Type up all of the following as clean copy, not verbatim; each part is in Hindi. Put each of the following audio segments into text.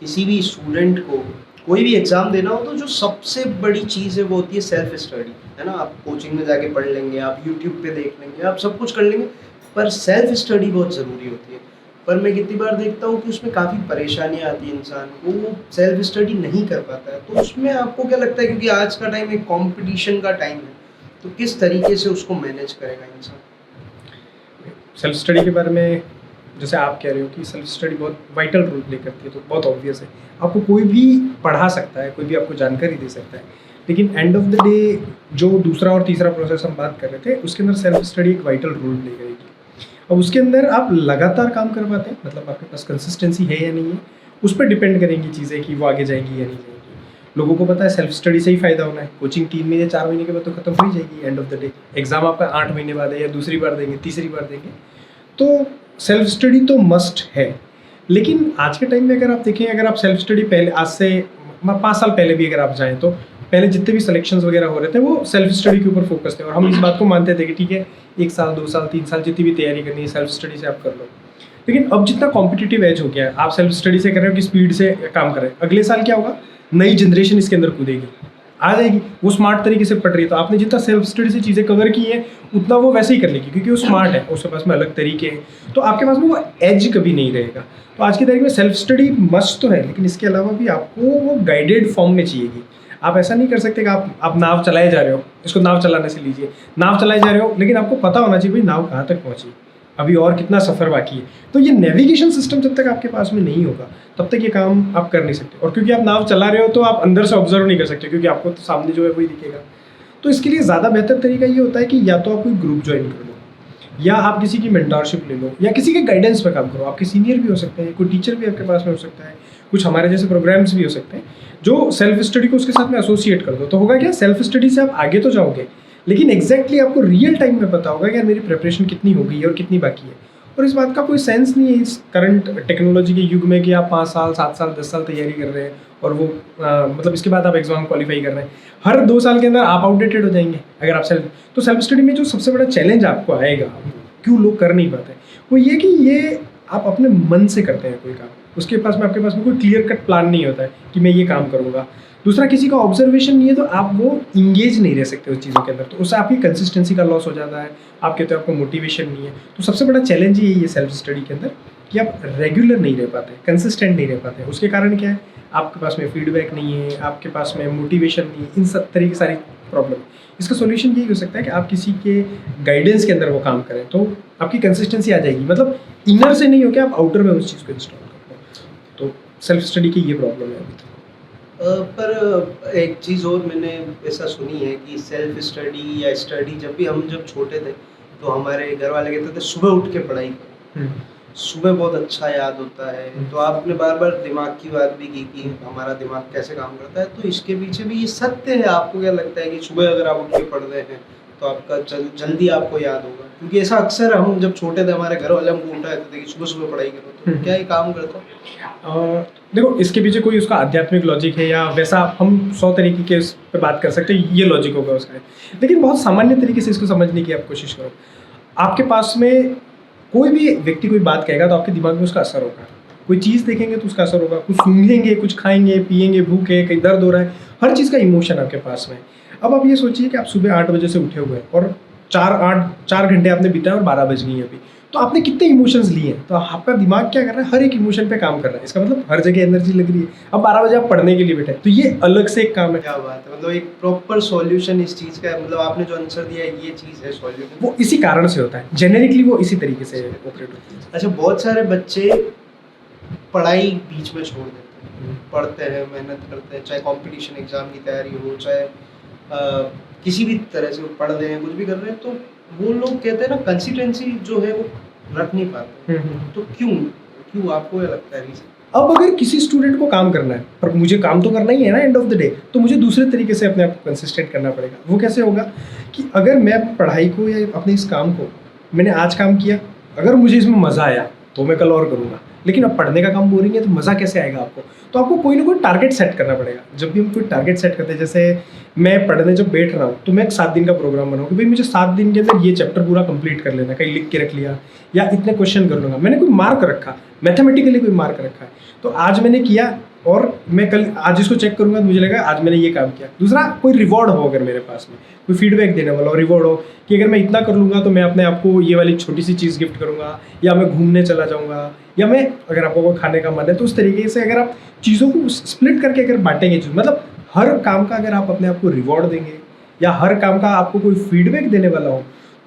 किसी भी स्टूडेंट को कोई भी एग्ज़ाम देना हो तो जो सबसे बड़ी चीज़ है वो होती है सेल्फ स्टडी, है ना? आप कोचिंग में जाके पढ़ लेंगे, आप यूट्यूब पे देख लेंगे, आप सब कुछ कर लेंगे, पर सेल्फ स्टडी बहुत ज़रूरी होती है। पर मैं कितनी बार देखता हूँ कि उसमें काफ़ी परेशानियाँ आती हैं इंसान को, वो सेल्फ स्टडी नहीं कर पाता है। तो उसमें आपको क्या लगता है, क्योंकि आज का टाइम एक कॉम्पिटिशन का टाइम है, तो किस तरीके से उसको मैनेज करेगा इंसान? सेल्फ स्टडी के बारे में जैसे आप कह रहे हो कि सेल्फ स्टडी बहुत वाइटल रोल प्ले करती है, तो बहुत ऑब्वियस है। आपको कोई भी पढ़ा सकता है, कोई भी आपको जानकारी दे सकता है, लेकिन एंड ऑफ द डे जो दूसरा और तीसरा प्रोसेस हम बात कर रहे थे, उसके अंदर सेल्फ स्टडी एक वाइटल रोल प्ले करेगी। अब उसके अंदर आप लगातार काम कर पाते हैं, मतलब आपके पास कंसिस्टेंसी है या नहीं है, उस पर डिपेंड करेंगी चीज़ें कि वो आगे जाएंगी या नहीं जाएंगी। लोगों को पता है सेल्फ स्टडी से ही फ़ायदा होना है, कोचिंग 3 महीने 4 महीने के बाद तो खत्म हो ही जाएगी। End of the day exam आपका 8 महीने बाद है, या दूसरी बार देंगे, तीसरी बार देंगे, तो सेल्फ स्टडी तो मस्ट है। लेकिन आज के टाइम में अगर आप देखें, अगर आप सेल्फ स्टडी पहले आज से 5 साल पहले भी अगर आप जाएँ, तो पहले जितने भी सिलेक्शंस वगैरह हो रहे थे वो सेल्फ स्टडी के ऊपर फोकस थे, और हम इस बात को मानते थे कि ठीक है 1 साल 2 साल 3 साल जितनी भी तैयारी करनी है सेल्फ स्टडी से आप कर लो। लेकिन अब जितना कॉम्पिटिटिव एज हो गया है, आप सेल्फ स्टडी से कर रहे हो कि स्पीड से काम कर रहे हैं, अगले साल क्या होगा, नई जनरेशन इसके अंदर कूदेगी, आ जाएगी, वो स्मार्ट तरीके से पढ़ रही है, तो आपने जितना सेल्फ स्टडी से चीज़ें कवर की हैं उतना वो वैसे ही कर लेगी, क्योंकि वो स्मार्ट है, उसके पास में अलग तरीके हैं, तो आपके पास में वो एज कभी नहीं रहेगा। तो आज की तारीख में सेल्फ स्टडी मस्ट तो है, लेकिन इसके अलावा भी आपको वो गाइडेड फॉर्म में चाहिएगी। आप ऐसा नहीं कर सकते कि आप नाव चलाए जा रहे हो, इसको नाव चलाने से लीजिए, नाव चलाए जा रहे हो, लेकिन आपको पता होना चाहिए भाई नाव कहाँ तक पहुँची, अभी और कितना सफ़र बाकी है। तो ये नेविगेशन सिस्टम जब तक आपके पास में नहीं होगा तब तक ये काम आप कर नहीं सकते। और क्योंकि आप नाव चला रहे हो तो आप अंदर से ऑब्जर्व नहीं कर सकते, क्योंकि आपको तो सामने जो है वही दिखेगा। तो इसके लिए ज़्यादा बेहतर तरीका ये होता है कि या तो आप कोई ग्रुप ज्वाइन कर लो, या आप किसी की मेंटरशिप ले लो, या किसी के गाइडेंस पर काम करो। आपके सीनियर भी हो सकते हैं, कोई टीचर भी आपके पास में हो सकता है, कुछ हमारे जैसे प्रोग्राम्स भी हो सकते हैं जो सेल्फ स्टडी को उसके साथ में एसोसिएट कर दो। तो होगा क्या, सेल्फ स्टडी से आप आगे तो जाओगे, लेकिन एग्जैक्टली आपको रियल टाइम में पता होगा कि यार मेरी प्रिपरेशन कितनी हो गई है और कितनी बाकी है। और इस बात का कोई सेंस नहीं है इस करंट टेक्नोलॉजी के युग में कि आप 5 साल 7 साल 10 साल तैयारी कर रहे हैं और वो मतलब इसके बाद आप एग्जाम क्वालिफाई कर रहे हैं। हर 2 साल के अंदर आप आउटडेटेड हो जाएंगे अगर आप सेल्फ स्टडी में जो सबसे बड़ा चैलेंज आपको आएगा, क्यों लोग कर नहीं पाते, वो ये कि ये आप अपने मन से करते हैं कोई काम, उसके पास में आपके पास में कोई क्लियर कट प्लान नहीं होता है कि मैं ये काम करूँगा। दूसरा, किसी का ऑब्जर्वेशन नहीं है, तो आप वो इंगेज नहीं रह सकते उस चीज़ों के अंदर, तो उससे आपकी कंसिस्टेंसी का लॉस हो जाता है। आप कहते हो आपको मोटिवेशन नहीं है, तो सबसे बड़ा चैलेंज ही है ये सेल्फ स्टडी के अंदर कि आप रेगुलर नहीं रह पाते, कंसिस्टेंट नहीं रह पाते। उसके कारण क्या है, आपके पास में फीडबैक नहीं है, आपके पास में मोटिवेशन नहीं है, इन सब तरह की सारी प्रॉब्लम। इसका सोल्यूशन यही हो सकता है कि आप किसी के गाइडेंस के अंदर वो काम करें, तो आपकी कंसिस्टेंसी आ जाएगी। मतलब इनर से नहीं हो कि आप आउटर में उस चीज़ को इंस्टॉल कर लो। तो सेल्फ स्टडी की ये प्रॉब्लम है अभी तक। पर एक चीज़ और मैंने ऐसा सुनी है कि सेल्फ स्टडी या स्टडी जब छोटे थे तो हमारे घर वाले कहते थे सुबह उठ के पढ़ाई करो, सुबह बहुत अच्छा याद होता है। तो आपने बार बार दिमाग की बात भी की कि हमारा दिमाग कैसे काम करता है, तो इसके पीछे भी ये सत्य है? आपको क्या लगता है कि सुबह अगर आप उठ के पढ़ रहे हैं तो आपका जल्दी आपको याद होगा? क्योंकि ऐसा अक्सर हम जब छोटे थे हमारे घर वाले हमको उठा देते थे कि सुबह सुबह पढ़ाई करो, तो क्या ये काम करता है? देखो, इसके पीछे कोई उसका आध्यात्मिक लॉजिक है, या वैसा हम 100 तरीके के उस पर बात कर सकते हैं, ये लॉजिक होगा उसका। लेकिन बहुत सामान्य तरीके से इसको समझने की आप कोशिश करो। आपके पास में कोई भी व्यक्ति कोई बात कहेगा तो आपके दिमाग में उसका असर होगा। कोई चीज़ देखेंगे तो उसका असर होगा, कुछ सूंघेंगे, कुछ खाएंगे पिएंगे, भूख है, कहीं दर्द हो रहा है, हर चीज़ का इमोशन आपके पास में। अब आप ये सोचिए कि आप सुबह 8 बजे से उठे हुए हैं और 4 घंटे आपने बिताए और 12 बज गई हैं अभी, तो आपने कितने इमोशंस लिए हैं? तो आपका दिमाग क्या कर रहा है, हर एक इमोशन पे काम कर रहा है। इसका मतलब हर जगह एनर्जी लग रही है। अब 12 बजे आप पढ़ने के लिए बैठे, तो ये अलग से एक काम है। क्या बात है, मतलब एक प्रॉपर सॉल्यूशन इस चीज़ का है। मतलब आपने जो आंसर दिया है ये चीज़ है सॉल्यूशन, वो इसी कारण से होता है, जेनेरिकली वो इसी तरीके से ऑपरेट होती है। अच्छा, बहुत सारे बच्चे पढ़ाई बीच में छोड़ देते हैं, पढ़ते हैं, मेहनत करते हैं, चाहे कंपटीशन एग्जाम की तैयारी हो, चाहे किसी भी तरह से वो पढ़ रहे हैं, कुछ भी कर रहे हैं, तो वो लोग कहते हैं ना कंसिस्टेंसी जो है वो रख नहीं पाते। तो क्यों आपको क्या लगता है रीजन? अब अगर किसी स्टूडेंट को काम करना है, पर मुझे काम तो करना ही है ना एंड ऑफ द डे, तो मुझे दूसरे तरीके से अपने आप को कंसिस्टेंट करना पड़ेगा। वो कैसे होगा कि अगर मैं अपनी पढ़ाई को या अपने इस काम को मैंने आज काम किया, अगर मुझे इसमें मज़ा आया तो मैं कल और करूँगा। लेकिन अब पढ़ने का काम बोरिंग है तो मज़ा कैसे आएगा आपको? तो आपको कोई ना कोई टारगेट सेट करना पड़ेगा। जब भी हम कोई टारगेट सेट करते हैं, जैसे मैं पढ़ने जब बैठ रहा हूँ तो मैं एक 7 दिन का प्रोग्राम बनाऊँ कि भाई मुझे 7 दिन के अंदर ये चैप्टर पूरा कंप्लीट कर लेना, कहीं लिख के रख लिया, या इतने क्वेश्चन कर लूँगा। मैंने कोई मार्क रखा, मैथमेटिकली कोई मार्क रखा है। तो आज मैंने किया और मैं कल आज इसको चेक करूंगा तो मुझे लगेगा आज मैंने ये काम किया। दूसरा, कोई रिवॉर्ड हो अगर मेरे पास में, कोई फीडबैक देने वाला और रिवॉर्ड हो कि अगर मैं इतना कर लूँगा तो मैं अपने आप को ये वाली छोटी सी चीज़ गिफ्ट करूँगा, या मैं घूमने चला जाऊँगा, या मैं अगर आपको कोई खाने का मन है तो उस तरीके से अगर आप चीज़ों को स्प्लिट करके अगर बांटेंगे, मतलब हर काम का अगर आप अपने आप को रिवॉर्ड देंगे या हर काम का आपको कोई फीडबैक देने वाला हो,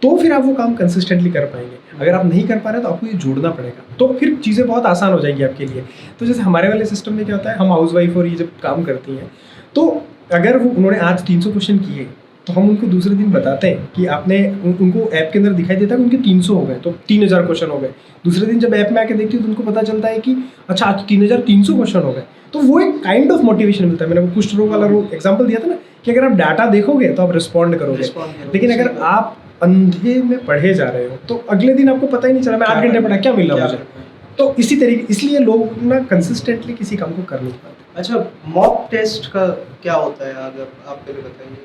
तो फिर आप वो काम कंसिस्टेंटली कर पाएंगे। अगर आप नहीं कर पा रहे तो आपको ये जोड़ना पड़ेगा, तो फिर चीज़ें बहुत आसान हो जाएंगी आपके लिए। तो जैसे हमारे वाले सिस्टम में क्या होता है, हम हाउस वाइफ और ये जब काम करती हैं तो अगर वो उन्होंने आज 300 क्वेश्चन किए तो हम उनको दूसरे दिन बताते हैं कि आपने उनको ऐप के अंदर दिखाई देता है कि उनके 300 हो गए, तो 3000 क्वेश्चन हो गए। दूसरे दिन जब ऐप में आके देखती है तो उनको पता चलता है कि अच्छा आज 3300 क्वेश्चन हो गए। तो वो एक काइंड ऑफ मोटिवेशन मिलता है। मैंने वो कुष्ठ रोग वाला एग्जाम्पल दिया था ना कि अगर आप डाटा देखोगे तो आप रिस्पॉन्ड करोगे, लेकिन अगर आप अंधे में पढ़े जा रहे हो तो अगले दिन आपको पता ही नहीं चला मैं 8 घंटे पढ़ा, क्या मिल रहा मुझे। तो इसी तरीके इसलिए लोग ना कंसिस्टेंटली किसी काम को कर नहीं पाते। अच्छा, मॉक टेस्ट का क्या होता है, अगर आप पहले बताइए।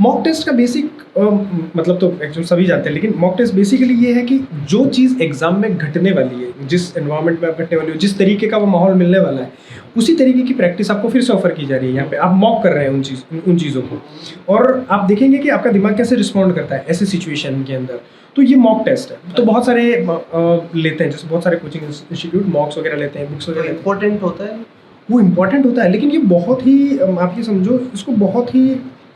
मॉक टेस्ट का बेसिक मतलब तो एक्चुअली सभी जानते हैं, लेकिन मॉक टेस्ट बेसिकली ये है कि जो चीज़ एग्जाम में घटने वाली है, जिस एनवायरनमेंट में आप घटने वाली हो, जिस तरीके का वो माहौल मिलने वाला है, उसी तरीके की प्रैक्टिस आपको फिर से ऑफर की जा रही है। यहाँ पे आप मॉक कर रहे हैं उन चीज़ों को, और आप देखेंगे कि आपका दिमाग कैसे रिस्पॉन्ड करता है ऐसे सिचुएशन के अंदर। तो ये मॉक टेस्ट है। तो बहुत सारे लेते हैं, जैसे बहुत सारे कोचिंग इंस्टीट्यूट मॉक्स वगैरह लेते हैं, बुक्स वगैरह। इम्पोर्टेंट होता है वो इम्पोर्टेंट होता है, लेकिन ये बहुत ही आप ये समझो इसको बहुत ही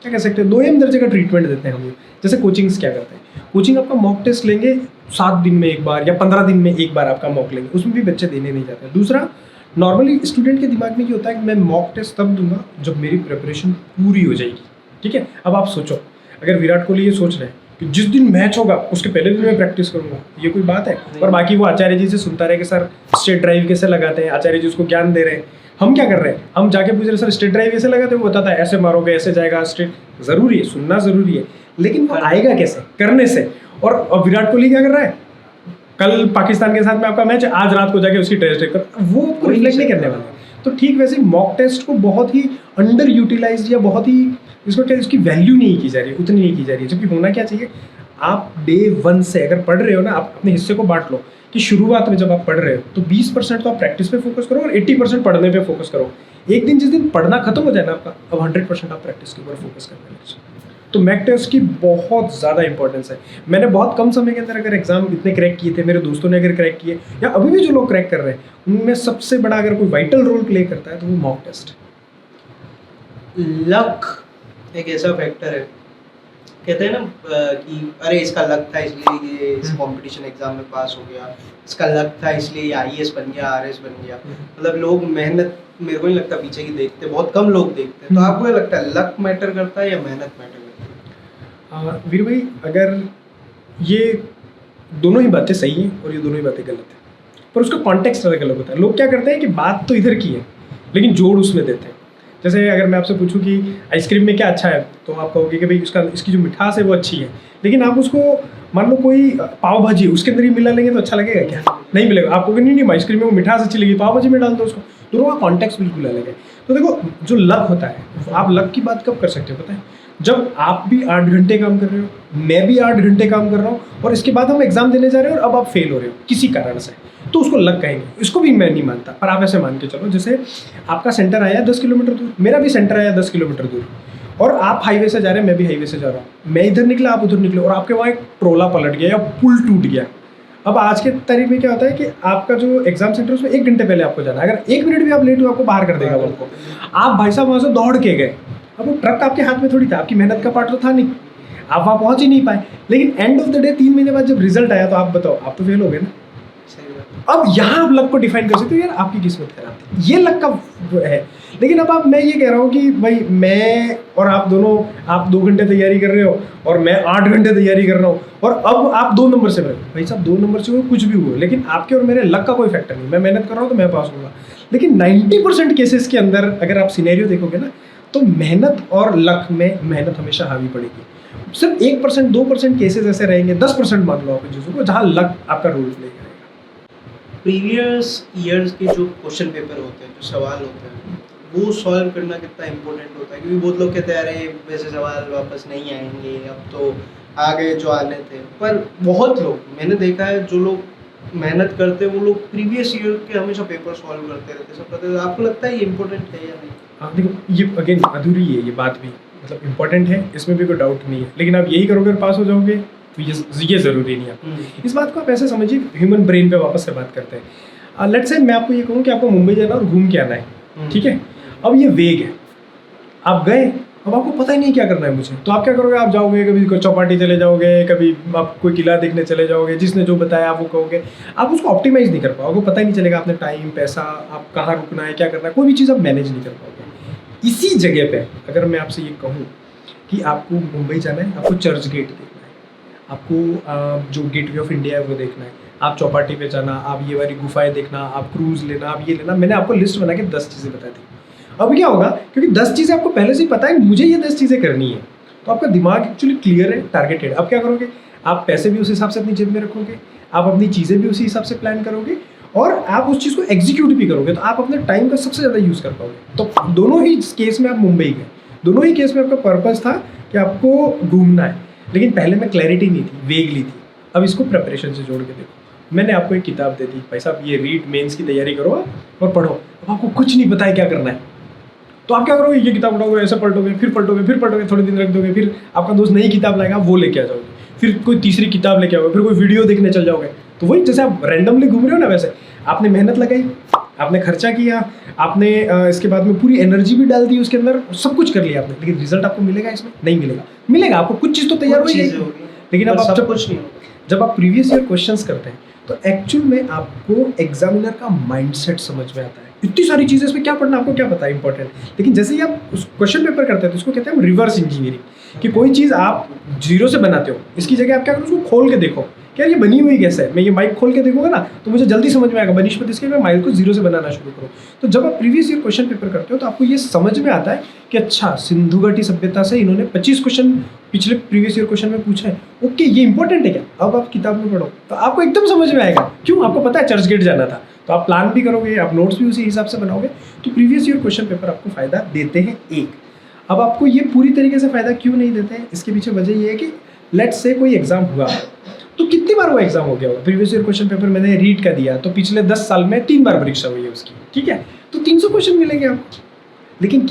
क्या कह सकते हैं, 2M दर्जे का ट्रीटमेंट देते हैं हम। जैसे कोचिंग्स क्या करते हैं, कोचिंग आपका मॉक टेस्ट लेंगे 7 दिन में एक बार या 15 दिन में एक बार आपका मॉक लेंगे, उसमें भी बच्चे देने नहीं जाते हैं। दूसरा, नॉर्मली स्टूडेंट के दिमाग में ये होता है कि मैं मॉक टेस्ट तब दूंगा जब मेरी प्रिपरेशन पूरी हो जाएगी। ठीक है, अब आप सोचो अगर विराट कोहली ये सोच रहे हैं कि जिस दिन मैच होगा उसके पहले दिन मैं प्रैक्टिस करूंगा, ये कोई बात है? और बाकी वो आचार्य जी से सुनता रहे कि सर स्ट्रेट ड्राइव कैसे लगाते हैं, आचार्य जी उसको ज्ञान दे रहे हैं। हम क्या कर रहे हैं, हम जाके पूछ रहे सर स्ट्रेट ड्राइव कैसे लगाते हैं, वो बताता है ऐसे मारोगे ऐसे जाएगा स्ट्रेट। जरूरी है, सुनना जरूरी है, लेकिन वो आएगा कैसे, करने से। और विराट कोहली क्या कर रहा है, कल पाकिस्तान के साथ में आपका मैच है, आज रात को जाके उसकी टेस्ट कर, वो रिफ्लेक्ट नहीं करने वाला। तो ठीक वैसे मॉक टेस्ट को बहुत ही अंडर यूटिलाइज या बहुत ही इसकी वैल्यू नहीं की जा रही है, उतनी नहीं की जा रही है। जबकि होना क्या चाहिए, आप डे 1 से अगर पढ़ रहे हो ना, आप अपने हिस्से को बांट लो कि शुरुआत में जब आप पढ़ रहे हो तो 20% तो आप प्रैक्टिस पे फोकस करो और 80% पढ़ने पे फोकस करो। एक दिन जिस दिन पढ़ना खत्म हो जाए ना आपका, अब 100% आप प्रैक्टिस के ऊपर फोकस करने लगे। तो मॉक टेस्ट की बहुत ज़्यादा इंपॉर्टेंस है। मैंने बहुत कम समय के अंदर अगर एग्जाम इतने क्रैक किए थे, मेरे दोस्तों ने अगर क्रैक किए या अभी भी जो लोग क्रैक कर रहे हैं, उनमें सबसे बड़ा अगर कोई वाइटल रोल प्ले करता है तो वो मॉक टेस्ट। लक एक ऐसा फैक्टर है, कहते हैं ना कि अरे इसका लक था इसलिए ये इस कंपटीशन एग्जाम में पास हो गया, इसका लक था इसलिए ये IAS बन गया, RS बन गया। मतलब लोग मेहनत, मेरे को नहीं लगता पीछे की देखते, बहुत कम लोग देखते हैं। तो आपको क्या लगता है, लक मैटर करता है या मेहनत मैटर करता है? वीर भाई, अगर ये दोनों ही बातें सही हैं और ये दोनों ही बातें गलत हैं, पर उसका कॉन्टेक्स्ट अलग अलग होता है। लोग क्या करते हैं कि बात तो इधर की है लेकिन जोड़ उसमें देते हैं। जैसे अगर मैं आपसे पूछूं कि आइसक्रीम में क्या अच्छा है, तो आप कहोगे कि भाई इसकी जो मिठास है वो अच्छी है, लेकिन आप उसको मान लो कोई पाव भाजी उसके अंदर ही मिला लेंगे तो अच्छा लगेगा क्या? नहीं मिलेगा। आपको नहीं आइसक्रीम में वो मिठास अच्छी लगी, पाव भाजी में डाल दो उसको। दोनों का कॉन्टेक्स्ट बिल्कुल अलग है। तो देखो, जो लक होता है, आप लक की बात कब कर सकते हो पता है, जब आप भी 8 घंटे काम कर रहे हो, मैं भी 8 घंटे काम कर रहा हूँ, और इसके बाद हम एग्जाम देने जा रहे हो और अब आप फेल हो रहे हो किसी कारण से, तो उसको लक कहेंगे। इसको भी मैं नहीं मानता, पर आप ऐसे मान के चलो, जैसे आपका सेंटर आया 10 किलोमीटर दूर, मेरा भी सेंटर आया 10 किलोमीटर दूर, और आप हाईवे से जा रहे हैं, मैं भी हाईवे से जा रहा हूँ। मैं इधर निकला, आप उधर निकले, और आपके वहाँ एक ट्रोला पलट गया या पुल टूट गया। अब आज के तारीख में क्या होता है कि आपका जो एग्जाम सेंटर है उसमें 1 घंटे पहले आपको जाना है, अगर 1 मिनट भी आप लेट हो आपको बाहर कर देगा वो। आप भाई साहब वहाँ से दौड़ के गए, अब वो ट्रक आपके हाथ में थोड़ी था, आपकी मेहनत का पार्ट तो था नहीं, आप वहाँ पहुँच ही नहीं पाए। लेकिन एंड ऑफ द डे 3 महीने बाद जब रिजल्ट आया तो आप बताओ, आप तो फेल हो गए ना। अब यहाँ आप लक को डिफाइन कर सकते हो, यार आपकी किस्मत खराब थी, ये लक का है। लेकिन अब मैं ये कह रहा हूँ कि भाई मैं और आप दोनों, आप 2 घंटे तैयारी कर रहे हो और मैं 8 घंटे तैयारी कर रहा हूँ, और अब आप 2 नंबर से भाई साहब 2 नंबर से हो कुछ भी हुआ, लेकिन आपके और मेरे लक का कोई फैक्टर नहीं। मैं मेहनत कर रहा हूँ तो मैं पास होऊंगा। लेकिन 90% केसेस के अंदर अगर आप सिनेरियो देखोगे ना, तो मेहनत और लक में मेहनत हमेशा हावी पड़ेगी। सिर्फ 1% 2% केसेस ऐसे रहेंगे, 10% मान लो आप चीज़ों को, जहाँ लक आपका रोल प्ले करेगा। प्रीवियस ईयर्स के जो क्वेश्चन पेपर होते हैं, जो सवाल होते हैं, वो सॉल्व करना कितना इम्पोर्टेंट होता है? क्योंकि बहुत लोग कहते हैं अरे वैसे सवाल वापस नहीं आएंगे, अब तो आ गए जो आने थे। पर बहुत लोग, मैंने देखा है, जो लोग मेहनत करते हैं वो लोग प्रीवियस ईयर के हमेशा पेपर सॉल्व करते रहते, सब करते रहते। आपको लगता है ये इम्पोर्टेंट है या नहीं? हाँ देखो, ये अगेन अधूरी है ये बात भी, मतलब इम्पोर्टेंट है, इसमें भी कोई डाउट नहीं है, लेकिन आप यही करोगे और पास हो जाओगे तो ये ज़रूरी नहीं है। इस बात को आप ऐसे समझिए, ह्यूमन ब्रेन पे वापस से बात करते हैं। लेट्स से मैं आपको ये कहूँ कि आपको मुंबई जाना और घूम के आना है, ठीक है। अब ये वेग है, आप गए, अब आपको पता ही नहीं क्या करना है मुझे, तो आप क्या करोगे, आप जाओगे कभी कोई चौपाटी चले जाओगे, कभी आप कोई किला देखने चले जाओगे, जिसने जो बताया आप वो कहोगे, आप उसको ऑप्टिमाइज़ नहीं कर पाओगे, पता ही नहीं चलेगा आपने टाइम, पैसा, आप कहाँ रुकना है, क्या करना है, कोई भी चीज़ आप मैनेज नहीं कर पाओगे। इसी जगह पे अगर मैं आपसे ये कहूँ कि आपको मुंबई जाना है, आपको चर्च गेट देखना है, आपको जो गेटवे ऑफ इंडिया है वो देखना है, आप चौपाटी पे जाना, आप ये वाली गुफाएं देखना, आप क्रूज़ लेना, आप ये लेना, मैंने आपको लिस्ट बना के 10 चीज़ें बता दी। अब क्या होगा, क्योंकि 10 चीज़ें आपको पहले से ही पता है मुझे ये 10 चीज़ें करनी है, तो आपका दिमाग एक्चुअली क्लियर है, टारगेटेड। अब क्या करोगे, आप पैसे भी उस हिसाब से अपनी जेब में रखोगे, आप अपनी चीज़ें भी उसी हिसाब से प्लान करोगे, और आप उस चीज़ को एग्जीक्यूट भी करोगे, तो आप अपने टाइम का सबसे ज़्यादा यूज़ कर पाओगे। तो दोनों ही केस में आप मुंबई गए, दोनों ही केस में आपका पर्पज़ था कि आपको घूमना है, लेकिन पहले में क्लैरिटी नहीं थी, वेगली थी। अब इसको प्रिपरेशन से जोड़ के देखो, मैंने आपको एक किताब दे दी, भाई साहब ये रीड, मेंस की तैयारी करो और पढ़ो। अब आपको कुछ नहीं पता है क्या करना है, तो आप क्या करोगे, ये किताब उठाओगे, ऐसे पलटोगे, फिर पलटोगे, थोड़े दिन रख दोगे, फिर आपका दोस्त नई किताब लाएगा, वो लेके आ जाओगे, फिर कोई तीसरी किताब लेके आओगे, फिर कोई वीडियो देखने चल जाओगे। तो वही जैसे आप रैंडमली घूम रहे हो ना, वैसे आपने मेहनत लगाई, आपने खर्चा किया, आपने इसके बाद में पूरी एनर्जी भी डाल दी उसके अंदर, सब कुछ कर लिया आपने, लेकिन रिजल्ट आपको मिलेगा इसमें? नहीं मिलेगा। मिलेगा आपको कुछ चीज़ तो तैयार होगी, लेकिन अब आप जब आप प्रीवियस ईयर क्वेश्चंस करते हैं तो एक्चुअल में आपको एग्जामिनर का माइंडसेट समझ में आता है। इतनी सारी चीज़ें इसमें क्या पढ़ना, आपको क्या पता है इंपॉर्टेंट, लेकिन जैसे ही आप उस क्वेश्चन पेपर करते हैं तो इसको कहते हैं हम रिवर्स इंजीनियरिंग, कि कोई चीज़ आप जीरो से बनाते हो, इसकी जगह आप क्या करो, उसको खोल के देखो कि यार ये बनी हुई कैसे है। मैं ये माइक खोल के देखूंगा ना तो मुझे जल्दी समझ में आएगा बनिस्पत इसके, मैं माइक को जीरो से बनाना शुरू करूँ। तो जब आप प्रीवियस ईयर क्वेश्चन पेपर करते हो तो आपको ये समझ में आता है कि अच्छा, सिंधु घाटी सभ्यता से इन्होंने 25 क्वेश्चन पिछले प्रीवियस ईयर क्वेश्चन में पूछे हैं, ओके ये इंपॉर्टेंट है क्या। अब आप किताब में पढ़ो तो आपको एकदम समझ में आएगा, क्यों, आपको पता है चर्च गेट जाना था, तो आप प्लान भी करोगे, आप नोट्स भी उसी हिसाब से बनाओगे। तो प्रीवियस ईयर क्वेश्चन पेपर आपको फ़ायदा देते हैं एक। अब आपको ये पूरी तरीके से फ़ायदा क्यों नहीं देते हैं, इसके पीछे वजह ये है कि लेट्स से कोई एग्जाम हुआ तो कितनी बार वो एग्जाम हो गया होगा। प्रीवियस ईयर क्वेश्चन पेपर मैंने रीड का दिया तो पिछले 10 साल में 3 बार परीक्षा हुई है उसकी, ठीक है, तो 300 क्वेश्चन मिलेंगे आपको। लेकिन